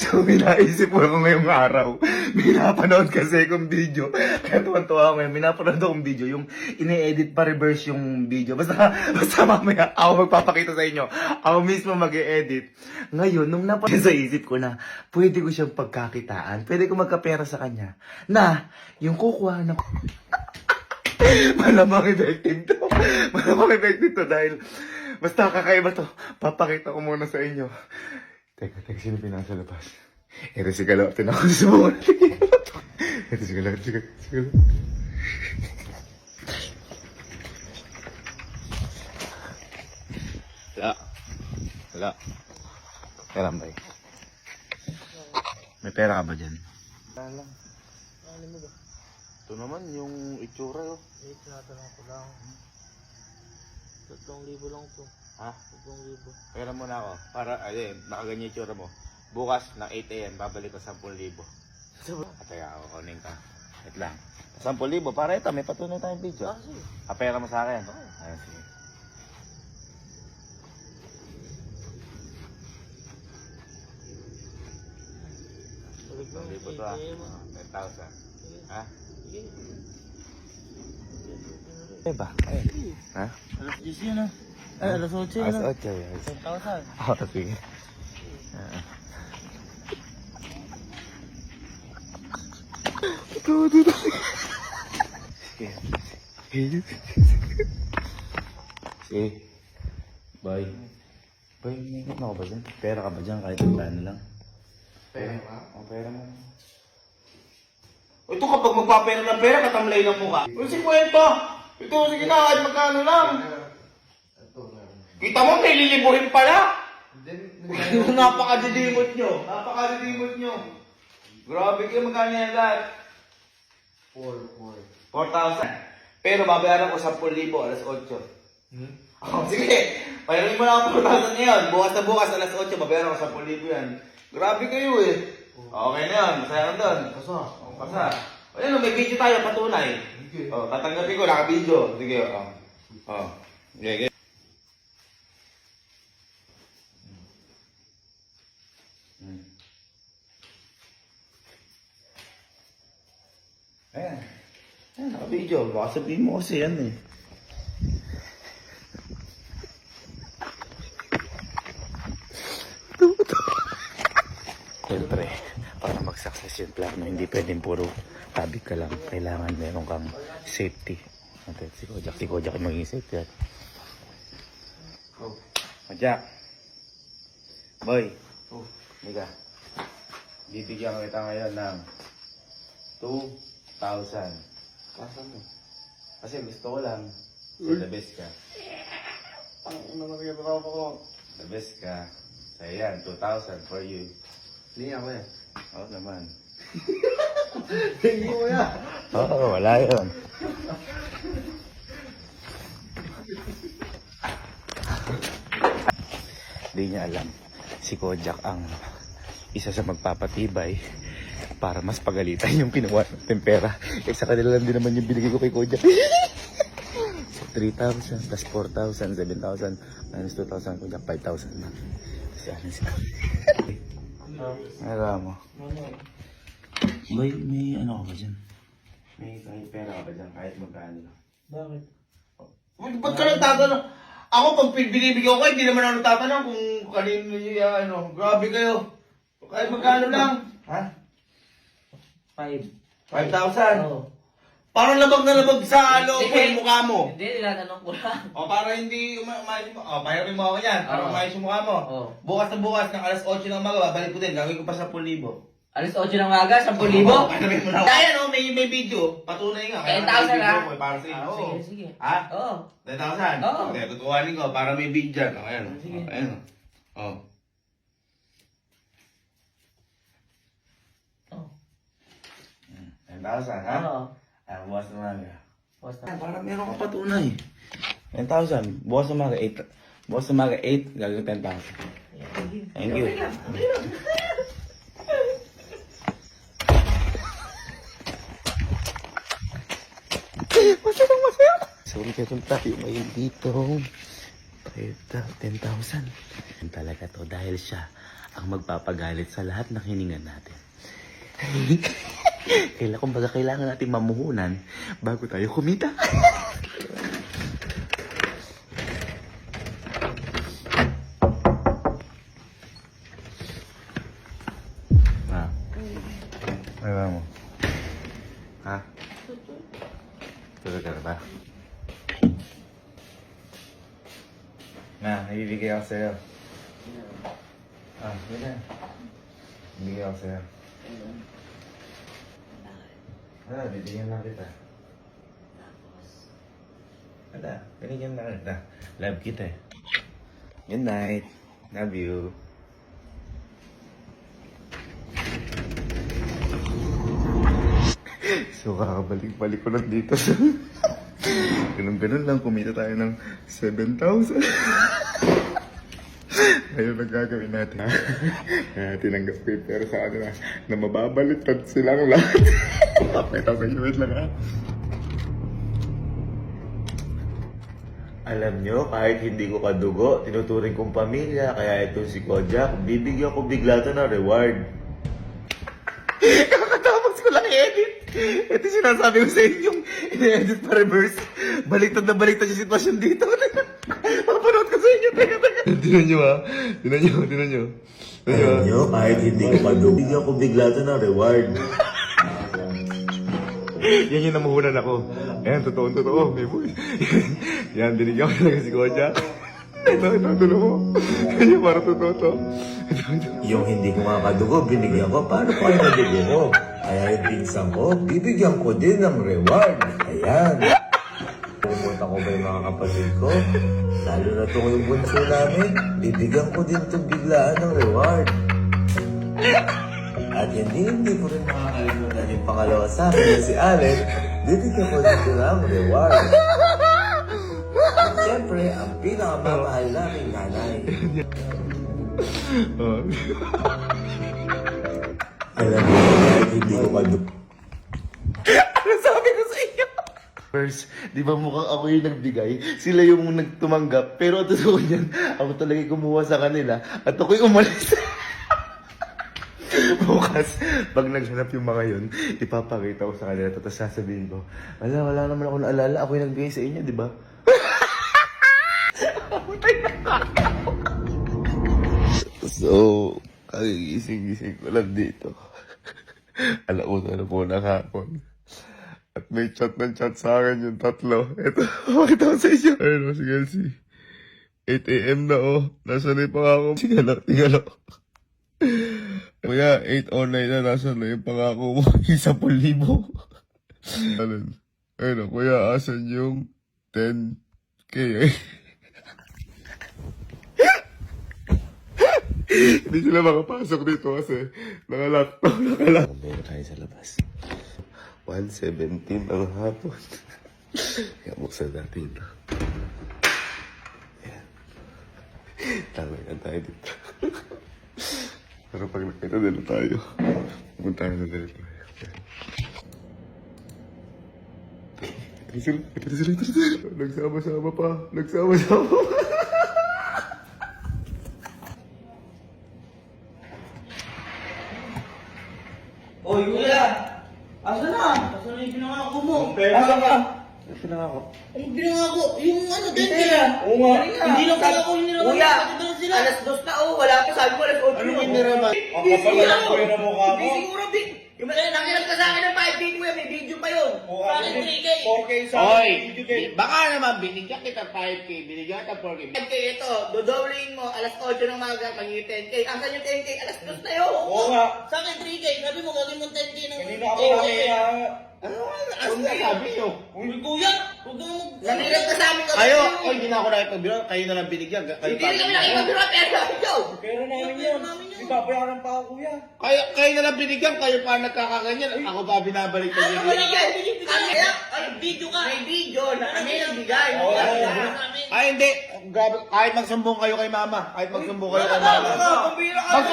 So, minaisip ko lang ngayong araw. Minapanood kasi akong video. Kaya tuwan-tuwa ako ngayon. Minapanood akong video. Yung ine-edit pa reverse yung video. Basta mamaya ako magpapakita sa inyo. Ako mismo mag-e-edit. Ngayon, nung napanood sa isip ko na pwede ko siyang pagkakitaan. Pwede ko magkapera sa kanya. Na, yung kukuha ng... Malamang effective to. Malamang effective to dahil basta kakaiba to. Papakita ko muna sa inyo. Teka, sino pinasa labas? Ito si Galaw. Tinako sa buwan. Ito si Galaw. Wala. Pera ba eh? May pera ka ba dyan? Wala lang. Ano mo ba? Ito naman yung itsura oh. May tinatanong ko lang. 3,000 lang to. Ha? 3,000. Pera muna ako. Para, ayun, nakaganyan yung itsura mo. Bukas ng 8 AM, babalik ko 10,000. Ataya ako, kunin ka. Wait lang. 10,000, para ito, may patunay tayong video. Ah, sige. Pera mo sa akin? Oo. Ayun, sige. Balik lang. 10,000 to ah. 10,000. Ha? Sige. Eh ba? Ayun. Ha? Alas 10 yun ah. Ay, alas 8 yun ah. 8 yun. 10,000. Oh, sige. Ito. Sige. Bye. Bye, may ikot na ako ba dyan? Pera ka ba dyan kahit paano lang? Pera ka? O, pera mo. Ito kapag magpapera ng pera, katamlay ng mukha. O, 50! Ito, sige na, kahit magkano lang. Kita mo, may lilibuhin pala. Napakadidimot nyo. Napakadidimot nyo. Grabe kayo, magkano yan lahat? 4,000. Pero babayaran ko 10,000, alas 8. Oh, sige. Payarin mo na ako 4,000 ngayon. Bukas na bukas, alas 8, babayaran ko 10,000 yan. Grabe kayo eh. Okay na yan, masaya ka doon. Pasa. O yan, may video tayo, patunay. Oh, tatanggapin ko, naka-video. Sige, oh. Oh. Okay. Ayan. Ayan, naka-video. Baka sabihin mo kasi yan eh. Siyempre, para mag-success yung plano, hindi pwedeng puro tabi ka lang. Kailangan meron kang safety. Natin, si Kojak yung maging safety. Kojak. Boy. Miga. Bibigyan kita ngayon ng 2,000. Kasan mo? Kasi gusto ko lang. So the best ka. Ang naman ko. The best ka. So yan, 2,000 for you. Hindi ako yan. Oo naman. Hindi ko yan. Oo, wala yun. Hindi niya alam. Si Kojak ang isa sa magpapatibay para mas pagalitan yung kinuha ng pera. Eh sa kanila lang din naman yung binigay ko kay Kojak. So 3,000 plus 4,000, 7,000 minus 2,000, Kojak 5,000 na. Kasi ano siya. Nagawa mo. Boy, may ano ka ba dyan? May kahit pera ka ba dyan? Kahit magkano lang. Bakit? Ba't ka nagtatanong? Ako pag binibigyan ko, hindi naman ako nagtatanong kung kanino yung ano. Grabe kayo. Kahit magkano lang. Ha? 5. 5,000? Oo. Parang labag na labag sa loob ko yung mukha mo. Hindi, tinatanong ko lang. O para hindi umayos mo. O, bayarin mo ako yan. Para Oo. umayos yung mukha mo. Oo. Bukas na bukas ng alas 8 ng umaga, babalik ko din. Gagawin ko pa 10,000. Alas 8 ng maga, 10,000? Paano mo na? Kaya no, may video. Patunay nga. 10,000 Kaya may video ah? ko, para sa iyo. Sige, sige. Ha? Oo. 10,000? Oo. Okay, tutuwanin ko para may bid dyan. O, ayan. Sige. O, ayan. O. Oo. 10,000, ha? Oo. Ayan, bukas na mga. Basta. Para meron ka patunay. 10,000. Bukas na mga 8. Bukas na mga 8, gagawin 10,000. Thank you. Masaya. Sorry ka kung tayo ngayon dito. 10,000. Talaga to dahil siya ang magpapagalit sa lahat ng hiningan natin. Kailangan natin mamuhunan bago tayo kumita. Ano mo? Ha? Tulog ka na ba? Na, ibibigay ako sa'yo. Yun na. Ibibigay ako sa'yo. Bibigyan lang kita. Binigyan lang kita. Love kita eh. Good night. Love you. So, kakabalik-balik ko lang dito sa... Ganun-ganun lang, kumita tayo ng 7,000. Ngayon ang gagawin natin. Tinanggap ko yung pera sa kanila na mababaliktad silang lahat. Pakita ko yung wait lang ha. Alam nyo, kahit hindi ko kadugo, tinuturing kong pamilya, kaya ito si Kojak, bibigyan ko bigla ito ng reward. Kakatapos ko lang i-edit. Ito sinasabi ko sa inyong i-edit pa reverse. Baliktad na baliktad yung sitwasyon dito. Papanood ko sa inyo. Teka. Tinan nyo ha. Tinan nyo. Alam nyo, kahit hindi ko kadugo, bibigyan ko bigla ito ng reward. Yan yung namuhunan ako. Ayan, totoo. May boy. Yan, binigyan ko talaga si Kojak. Ito, tulo mo. Yan, para totoo. Yung hindi ko makadugo, binigyan ko. Paano pa yung nadugo ko? Kaya yung pinsang ko, bibigyan ko din ng reward. Ayan. Pumunta ko ba yung mga kapatid ko? Lalo na ito yung bunso namin, bibigyan ko din itong biglaan ng reward. At hindi ko rin makakalimutan yung pangalawa sa akin na si Allen, bibigyan ko din ito ng reward. At syempre, ang pinakamamahal namin nanay. Alam mo, kahit hindi ko kadugo. Ano sabi ko sa inyo? First, di ba mukhang ako yung nagbigay? Sila yung nagtumanggap. Pero at totoo niyan, ako talaga yung kumuha sa kanila. At ako yung umalis. Bukas, pag naghanap yung mga yun, ipapakita ko sa kanila. Tapos sasabihin ko, wala naman ako naalala. Ako yung nagbigay sa inyo, di ba? So, kagigising-gising ko lang dito. Alauna na po ng hapon. At may chat sa akin yung tatlo. Ito, makita ko sa inyo. Ayun o, si Kelsey. 8 a.m. na Nasaan na yung pangako? Tingala. Kuya, 8:09 na. Nasaan na yung pangako mo? 10,000. Ayun o, kuya, asan yung 10K? Hindi sila makapasok dito kasi naka-laptop. Meron tayo sa labas. 1:17 ang hapon. Kaya buksan natin. Ayan. Tawag na tayo dito. Pero pag nakita nila tayo, pumunta na nila tayo. Ito sila. Nagsama-sama pa. Oy, kuya! Asa na? Asa na yung pinangako mo? Asa ka? Pinangako. Ang pinangako? Yung ano, 10K? Oo nga. Hindi lang pala ako hiniraman. Kuya, sila. alas 2 na wala pa. Sabi ko alas 8. Anong hiniraman? Ang kapal ko yun ang mukha mo. Hindi siguro, Big. Yung nakilag ka sa akin ng 5K, kuya. May video pa yun. Bakit 3K? 4K sa Oy, video. baka naman binigyan kita 5K, binigyan kita 4K. 5K ito. Dodobling mo. Alas 8 ng maga. Magiging 10K. Asan yung 10K? Alas 2 na yun. Oo nga. Sa akin 3K. Sabi mo, gawin mo 10K ng Kanina ako kaya... Ano sabi nyo? Uy, kuya. Huwag mo nakilag ka sa amin. Kayo, oy, hindi na ako nakipagbiro, kayo na lang binigyan. Kayo, Hindi rin kami nakipagbiruan, pero sabi ko. Pero namin yun. Di babayaran pa ako kuya. kayo na lang binigyan, kayo pa nagkakaganyan. Ako ba binabalik na Ano yun? ba yan? Ay, video ka. May video na kami nagbigay. Oo. Ay, hindi. Grabe, kahit magsumbong kayo kay mama. Kahit magsumbong kayo kay mama. Pambira ka.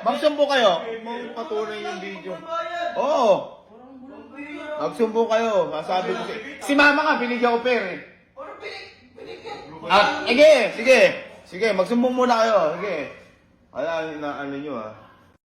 Magsumbong kayo. Patunay yung video. Oo. Magsumbong kayo. Masabi ko si mama nga, binigyan ko pera eh. Sige. Sige, magsumbong muna kayo. Sige. Ala, na ano nyo ah.